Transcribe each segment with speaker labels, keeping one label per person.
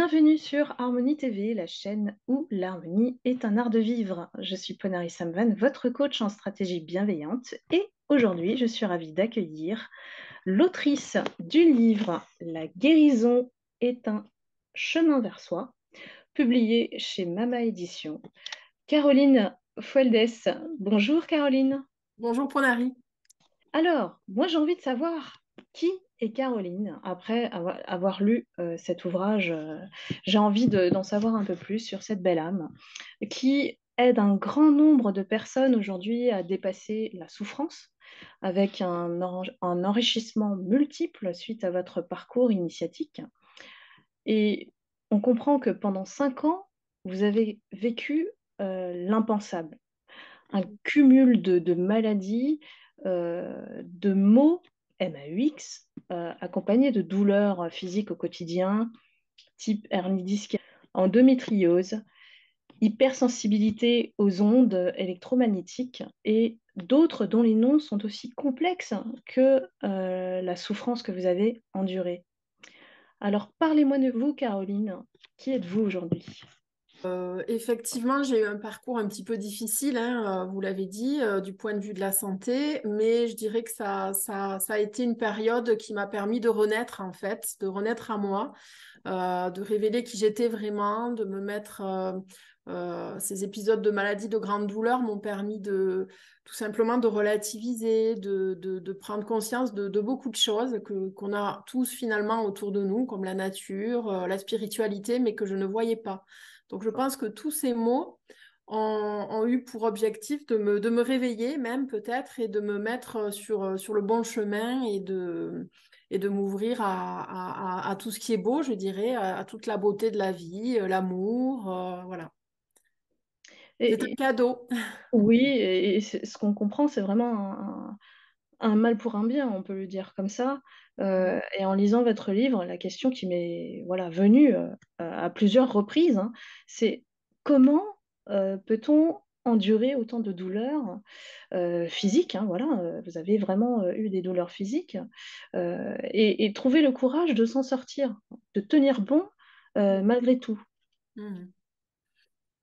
Speaker 1: Bienvenue sur Harmonie TV, la chaîne où l'harmonie est un art de vivre. Je suis Ponari Samvan, votre coach en stratégie bienveillante, et aujourd'hui, je suis ravie d'accueillir l'autrice du livre La guérison est un chemin vers soi, publié chez Mama Édition, Caroline Fueldes. Bonjour Caroline.
Speaker 2: Bonjour Ponari.
Speaker 1: Alors, moi j'ai envie de savoir qui est Caroline. Après avoir lu cet ouvrage, j'ai envie d'en savoir un peu plus sur cette belle âme qui aide un grand nombre de personnes aujourd'hui à dépasser la souffrance avec un enrichissement multiple suite à votre parcours initiatique. Et on comprend que pendant 5 ans, vous avez vécu l'impensable, un cumul de maladies, de maux, MAUX, accompagnés de douleurs physiques au quotidien, type hernie discale, endométriose, hypersensibilité aux ondes électromagnétiques et d'autres dont les noms sont aussi complexes que la souffrance que vous avez endurée. Alors parlez-moi de vous, Caroline. Qui êtes-vous aujourd'hui?
Speaker 2: Effectivement, j'ai eu un parcours un petit peu difficile, hein, vous l'avez dit, du point de vue de la santé, mais je dirais que ça a été une période qui m'a permis de renaître, en fait, de renaître à moi, de révéler qui j'étais vraiment, de me mettre... ces épisodes de maladie, de grande douleur m'ont permis de tout simplement de relativiser, de prendre conscience de beaucoup de choses qu'on a tous finalement autour de nous, comme la nature, la spiritualité, mais que je ne voyais pas. Donc je pense que tous ces mots ont eu pour objectif de me réveiller même peut-être et de me mettre sur le bon chemin et de m'ouvrir à tout ce qui est beau, je dirais, à toute la beauté de la vie, l'amour, voilà. C'est un
Speaker 1: Et,
Speaker 2: cadeau.
Speaker 1: oui, et ce qu'on comprend, c'est vraiment un mal pour un bien, on peut le dire comme ça. Et en lisant votre livre, la question qui m'est voilà, venue à plusieurs reprises, hein, c'est comment peut-on endurer autant de douleurs physiques, hein, voilà, vous avez vraiment eu des douleurs physiques, et trouver le courage de s'en sortir, de tenir bon malgré tout.
Speaker 2: Mhm.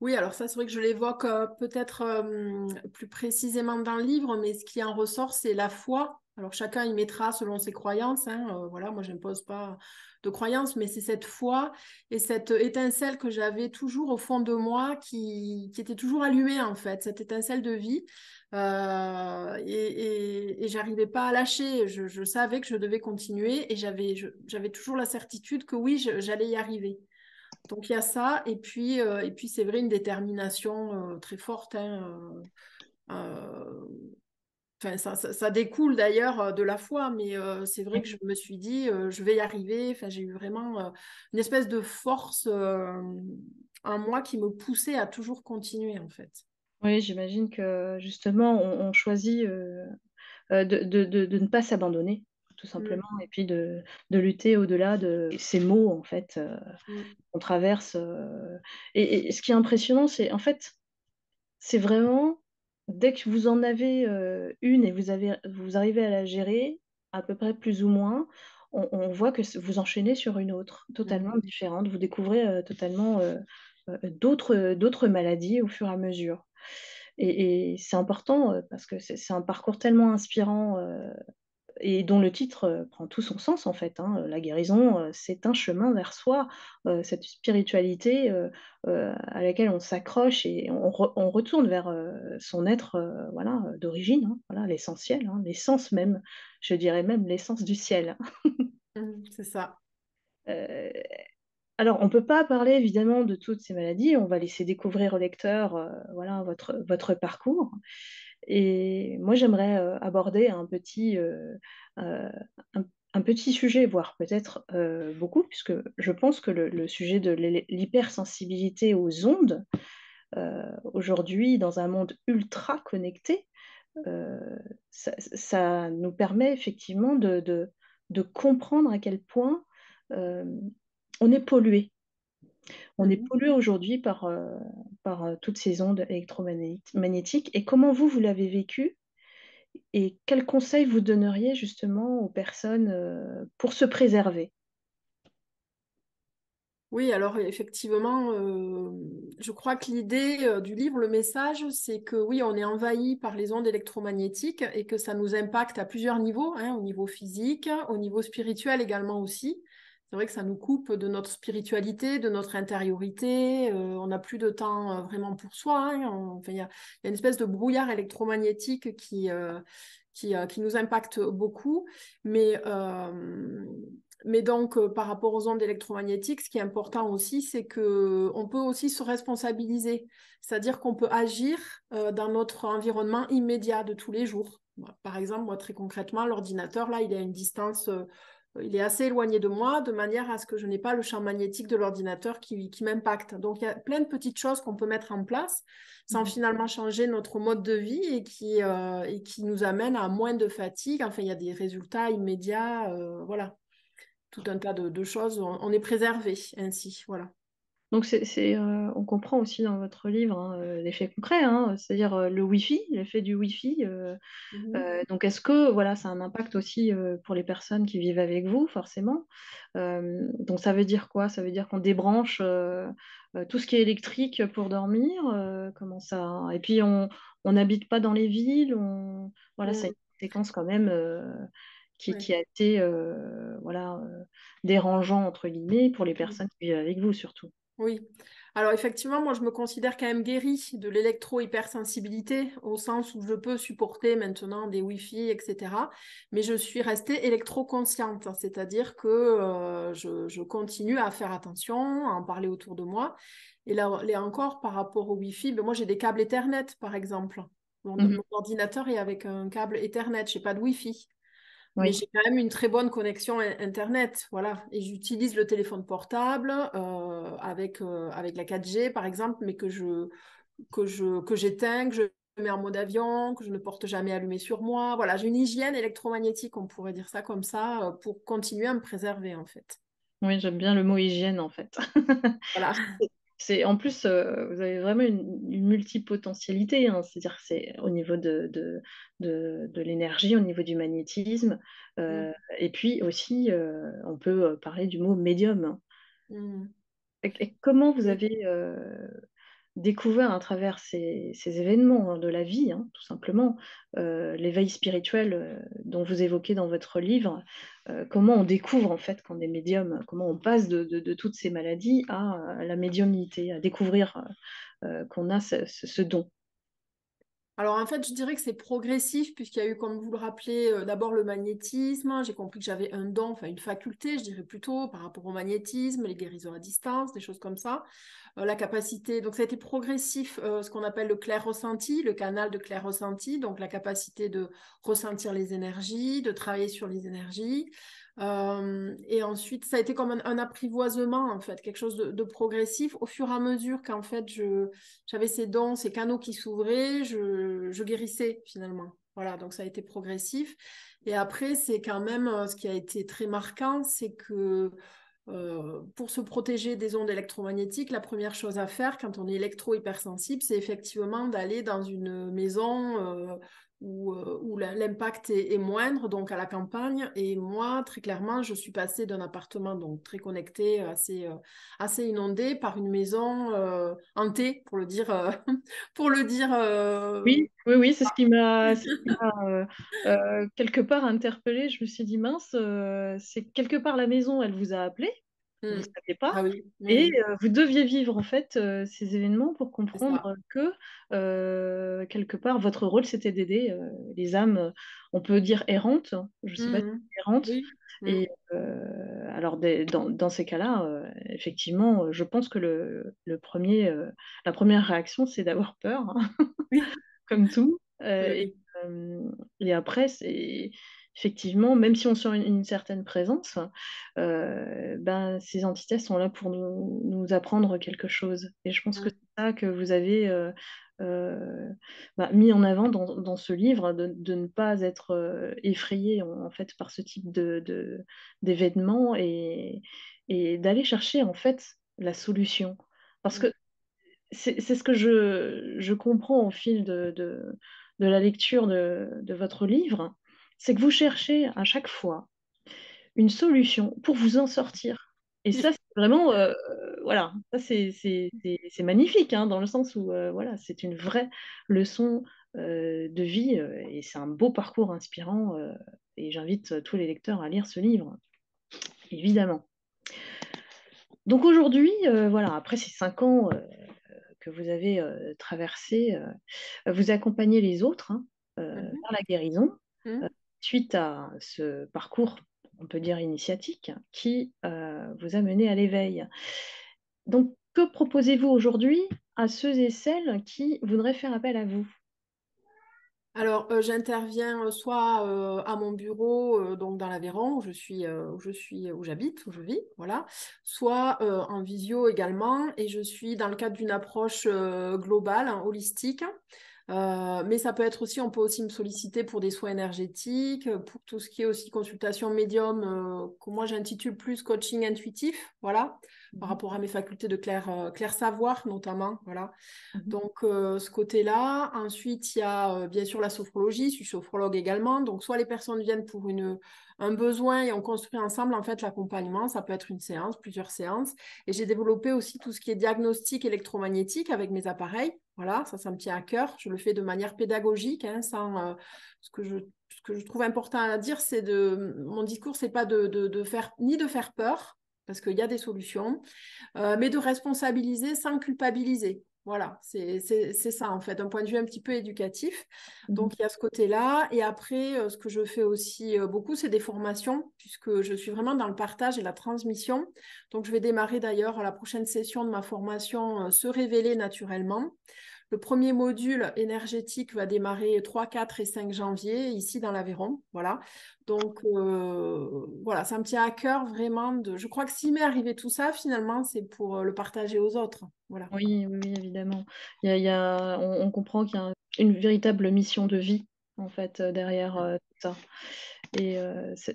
Speaker 2: Oui, alors ça, c'est vrai que je l'évoque peut-être plus précisément dans le livre, mais ce qui en ressort, c'est la foi. Alors chacun y mettra selon ses croyances, hein, voilà, moi, je n'impose pas de croyances, mais c'est cette foi et cette étincelle que j'avais toujours au fond de moi qui était toujours allumée, en fait, cette étincelle de vie. Et j'arrivais pas à lâcher. Je savais que je devais continuer et j'avais toujours la certitude que oui, j'allais y arriver. Donc il y a ça, et puis c'est vrai, une détermination très forte, hein, enfin, ça découle d'ailleurs de la foi, mais c'est vrai que je me suis dit, je vais y arriver. Enfin, j'ai eu vraiment une espèce de force en moi qui me poussait à toujours continuer, en fait.
Speaker 1: Oui, j'imagine que justement, on choisit de ne pas s'abandonner, tout
Speaker 2: Mm,
Speaker 1: simplement, et puis de lutter au-delà de ces mots, en fait,
Speaker 2: mm,
Speaker 1: qu'on traverse. Et ce qui est impressionnant, c'est en fait, c'est vraiment, dès que vous en avez une et vous arrivez à la gérer, à peu près plus ou moins, on voit que vous enchaînez sur une autre, totalement
Speaker 2: mm.
Speaker 1: différente. Vous découvrez totalement d'autres maladies au fur et à mesure. Et c'est important parce que c'est un parcours tellement inspirant et dont le titre prend tout son sens en fait, hein. La guérison, c'est un chemin vers soi, cette spiritualité à laquelle on s'accroche et on retourne vers son être voilà, d'origine, hein, voilà, l'essentiel, hein, l'essence même, je dirais même l'essence du ciel.
Speaker 2: C'est ça.
Speaker 1: Euh, alors, on ne peut pas parler évidemment de toutes ces maladies, on va laisser découvrir au lecteur voilà, votre parcours. Et moi, j'aimerais aborder euh, un, un petit sujet, voire peut-être beaucoup, puisque je pense que le sujet de l'hypersensibilité aux ondes, aujourd'hui, dans un monde ultra connecté, euh, ça nous permet effectivement de comprendre à quel point euh, on est pollué. On est
Speaker 2: Mhm.
Speaker 1: pollué aujourd'hui par toutes ces ondes électromagnétiques. Et comment vous l'avez vécu? Et quels conseils vous donneriez justement aux personnes pour se préserver?
Speaker 2: Oui, alors effectivement, je crois que l'idée du livre, le message, c'est que oui, on est envahi par les ondes électromagnétiques et que ça nous impacte à plusieurs niveaux, hein, au niveau physique, au niveau spirituel également aussi. C'est vrai que ça nous coupe de notre spiritualité, de notre intériorité. On n'a plus de temps vraiment pour soi, hein. Enfin, il y a une espèce de brouillard électromagnétique qui nous impacte beaucoup. Mais, euh, mais donc, par rapport aux ondes électromagnétiques, ce qui est important aussi, c'est que on peut aussi se responsabiliser. C'est-à-dire qu'on peut agir dans notre environnement immédiat de tous les jours. Par exemple, moi, très concrètement, l'ordinateur, là, il est à une distance, il est assez éloigné de moi, de manière à ce que je n'ai pas le champ magnétique de l'ordinateur qui m'impacte. Donc, il y a plein de petites choses qu'on peut mettre en place sans
Speaker 1: Mhm.
Speaker 2: finalement changer notre mode de vie et qui nous amène à moins de fatigue. Enfin, il y a des résultats immédiats, voilà, tout un tas de choses. On est préservé ainsi, voilà.
Speaker 1: Donc, on comprend aussi dans votre livre hein, l'effet concret, hein, c'est-à-dire le Wi-Fi, l'effet du Wi-Fi.
Speaker 2: Mhm.
Speaker 1: Donc, est-ce que voilà, ça a un impact aussi pour les personnes qui vivent avec vous, forcément? Donc, ça veut dire quoi? Ça veut dire qu'on débranche tout ce qui est électrique pour dormir? Comment ça? Et puis, on n'habite pas dans les villes. Voilà, c'est
Speaker 2: Mm.
Speaker 1: une séquence quand même
Speaker 2: Ouais.
Speaker 1: qui a été voilà, dérangeant, entre guillemets, pour les
Speaker 2: Mm.
Speaker 1: personnes qui vivent avec vous, surtout.
Speaker 2: Oui. Alors effectivement, moi je me considère quand même guérie de l'électro-hypersensibilité au sens où je peux supporter maintenant des Wi-Fi, etc. Mais je suis restée électro-consciente, c'est-à-dire que je continue à faire attention, à en parler autour de moi. Et là encore, par rapport au Wi-Fi, ben moi j'ai des câbles Ethernet par exemple.
Speaker 1: Mhm.
Speaker 2: Mon ordinateur est avec un câble Ethernet, je n'ai pas de Wi-Fi. Mais
Speaker 1: Oui.
Speaker 2: j'ai quand même une très bonne connexion Internet, voilà. Et j'utilise le téléphone portable avec la 4G, par exemple, mais que j'éteins, que je mets en mode avion, que je ne porte jamais allumé sur moi. Voilà, j'ai une hygiène électromagnétique, on pourrait dire ça comme ça, pour continuer à me préserver, en fait.
Speaker 1: Oui, j'aime bien le mot hygiène, en fait.
Speaker 2: Voilà.
Speaker 1: En plus, vous avez vraiment une multipotentialité, hein. C'est-à-dire que c'est au niveau de l'énergie, au niveau du magnétisme,
Speaker 2: Mm,
Speaker 1: euh, et puis aussi, on peut parler du mot médium, hein.
Speaker 2: mm.
Speaker 1: Et comment vous
Speaker 2: Oui.
Speaker 1: avez découvert à travers ces événements hein, de la vie, hein, tout simplement, l'éveil spirituel dont vous évoquez dans votre livre, comment on découvre en fait qu'on est médium, comment on passe de toutes ces maladies à la médiumnité, à découvrir qu'on a ce don.
Speaker 2: Alors en fait, je dirais que c'est progressif puisqu'il y a eu, comme vous le rappelez, d'abord le magnétisme. J'ai compris que j'avais un don, enfin une faculté, je dirais plutôt, par rapport au magnétisme, les guérisons à distance, des choses comme ça. La capacité, donc ça a été progressif, ce qu'on appelle le clair ressenti, le canal de clair ressenti, donc la capacité de ressentir les énergies, de travailler sur les énergies. Et ensuite, ça a été comme un apprivoisement, en fait, quelque chose de progressif au fur et à mesure qu'en fait, j'avais ces dons, ces canaux qui s'ouvraient, je guérissais finalement. Voilà, donc ça a été progressif. Et après, c'est quand même ce qui a été très marquant, c'est que pour se protéger des ondes électromagnétiques, la première chose à faire quand on est électro-hypersensible, c'est effectivement d'aller dans une maison où l'impact est moindre, donc à la campagne. Et moi, très clairement, je suis passée d'un appartement donc très connecté, assez inondé, par une maison hantée, pour le dire.
Speaker 1: Oui, oui, oui, c'est ce qui m'a quelque part interpellée. Je me suis dit, mince, c'est quelque part la maison, elle vous a appelé, vous ne
Speaker 2: Hmm.
Speaker 1: saviez pas,
Speaker 2: Ah oui, oui,
Speaker 1: et
Speaker 2: oui,
Speaker 1: vous deviez vivre en fait ces événements pour
Speaker 2: c'est
Speaker 1: comprendre
Speaker 2: ça.
Speaker 1: que quelque part votre rôle c'était d'aider les âmes, on peut dire errantes, je ne sais pas si
Speaker 2: Mhm.
Speaker 1: c'est errantes,
Speaker 2: Oui. Hmm.
Speaker 1: et alors dans ces cas-là, effectivement, je pense que la première réaction c'est d'avoir peur, hein,
Speaker 2: Oui,
Speaker 1: comme tout.
Speaker 2: oui, oui.
Speaker 1: Euh, et après, c'est effectivement, même si on sent une certaine présence, ben, ces entités sont là pour nous apprendre quelque chose. Et je pense que
Speaker 2: Hmm.
Speaker 1: c'est ça que vous avez euh, bah, mis en avant dans ce livre, de ne pas être effrayé en fait par ce type d'événements et d'aller chercher en fait la solution. Parce
Speaker 2: Hmm.
Speaker 1: que c'est ce que je comprends au fil de la lecture de votre livre, c'est que vous cherchez à chaque fois une solution pour vous en sortir. Et
Speaker 2: Il
Speaker 1: ça,
Speaker 2: faut-
Speaker 1: c'est vraiment, voilà, ça c'est magnifique, hein, dans le sens où, voilà, c'est une vraie leçon de vie et c'est un beau parcours inspirant. Et j'invite tous les lecteurs à lire ce livre, évidemment. Donc aujourd'hui, voilà, après ces 5 ans que vous avez traversés, vous accompagnez les autres, hein,
Speaker 2: Mhm.
Speaker 1: vers la guérison euh,
Speaker 2: Mhm.
Speaker 1: suite à ce parcours, on peut dire initiatique, qui vous a mené à l'éveil. Donc, que proposez-vous aujourd'hui à ceux et celles qui voudraient faire appel à vous?
Speaker 2: Alors, j'interviens soit à mon bureau, donc dans l'Aveyron, où j'habite, où je vis, voilà, soit en visio également, et je suis dans le cadre d'une approche globale, hein, holistique. Mais ça peut être aussi, on peut aussi me solliciter pour des soins énergétiques, pour tout ce qui est aussi consultation médium, que moi j'intitule plus coaching intuitif, voilà, par
Speaker 1: Mhm,
Speaker 2: rapport à mes facultés de clair savoir notamment, voilà.
Speaker 1: mhm,
Speaker 2: Donc, ce côté-là. Ensuite, il y a bien sûr la sophrologie. Je suis sophrologue également. Donc, soit les personnes viennent pour un besoin et on construit ensemble en fait l'accompagnement. Ça peut être une séance, plusieurs séances. Et j'ai développé aussi tout ce qui est diagnostic électromagnétique avec mes appareils. Voilà, ça me tient à cœur. Je le fais de manière pédagogique, hein, sans, ce que je trouve important à dire, mon discours, c'est pas de faire, ni de faire peur, parce qu'il y a des solutions, mais de responsabiliser sans culpabiliser. Voilà, c'est ça en fait, d'un point de vue un petit peu éducatif.
Speaker 1: mhm.
Speaker 2: Donc il y a ce côté-là. Et après, ce que je fais aussi beaucoup, c'est des formations, puisque je suis vraiment dans le partage et la transmission. Donc je vais démarrer d'ailleurs à la prochaine session de ma formation Se révéler naturellement. Le premier module énergétique va démarrer 3, 4 et 5 janvier, ici dans l'Aveyron. Voilà. Donc, voilà, ça me tient à cœur vraiment de. Je crois que s'il m'est arrivé tout ça, finalement, c'est pour le partager aux autres. Voilà.
Speaker 1: Oui, oui, oui, évidemment. On comprend qu'il y a une véritable mission de vie, en fait, derrière tout ça. Et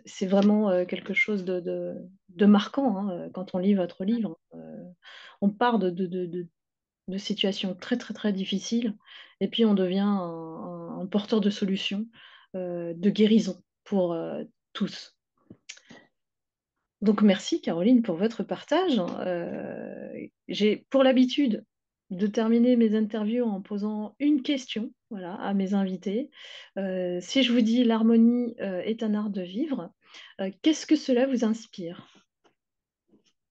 Speaker 1: c'est vraiment quelque chose de marquant, hein, quand on lit votre livre. On part de situations très, très, très difficiles et puis on devient un porteur de solutions, de guérison pour tous. Donc merci Caroline pour votre partage. J'ai pour l'habitude de terminer mes interviews en posant une question, voilà, à mes invités. Si je vous dis l'harmonie est un art de vivre, qu'est-ce que cela vous inspire?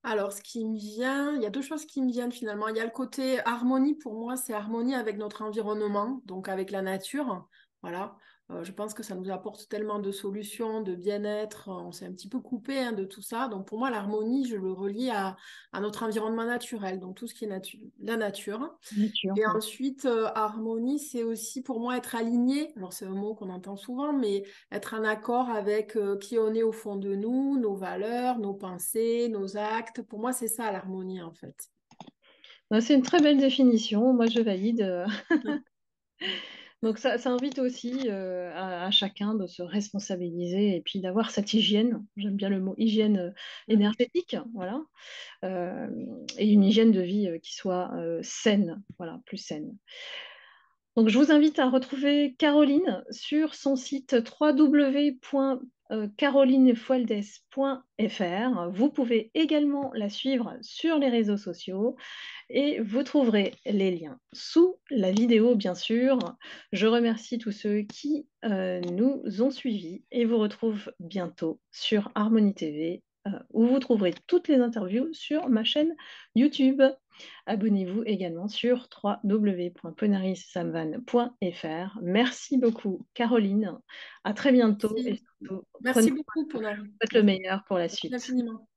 Speaker 2: Alors, ce qui me vient, il y a deux choses qui me viennent finalement. Il y a le côté harmonie, pour moi, c'est harmonie avec notre environnement, donc avec la nature. Voilà. Je pense que ça nous apporte tellement de solutions, de bien-être. On s'est un petit peu coupé, hein, de tout ça. Donc, pour moi, l'harmonie, je le relie à notre environnement naturel, donc tout ce qui est la nature.
Speaker 1: Nature,
Speaker 2: Et
Speaker 1: oui.
Speaker 2: ensuite, harmonie, c'est aussi pour moi être aligné. Alors, c'est un mot qu'on entend souvent, mais être en accord avec qui on est au fond de nous, nos valeurs, nos pensées, nos actes. Pour moi, c'est ça l'harmonie, en fait.
Speaker 1: Ben, c'est une très belle définition, moi je valide. Donc ça invite aussi à chacun de se responsabiliser et puis d'avoir cette hygiène, j'aime bien le mot hygiène
Speaker 2: Mhm.
Speaker 1: énergétique, voilà, euh, et une hygiène de vie qui soit saine, voilà, plus saine. Donc, je vous invite à retrouver Caroline sur son site www.carolinefualdes.fr. Vous pouvez également la suivre sur les réseaux sociaux et vous trouverez les liens sous la vidéo, bien sûr. Je remercie tous ceux qui nous ont suivis et vous retrouve bientôt sur Harmonie TV où vous trouverez toutes les interviews sur ma chaîne YouTube. Abonnez-vous également sur www.ponarissamvan.fr. Merci beaucoup, Caroline. À très bientôt et
Speaker 2: Merci.
Speaker 1: surtout, prenez
Speaker 2: Merci
Speaker 1: soin
Speaker 2: beaucoup,
Speaker 1: de vous.
Speaker 2: Ponari.
Speaker 1: Faites le
Speaker 2: Merci
Speaker 1: meilleur pour la suite.
Speaker 2: infiniment.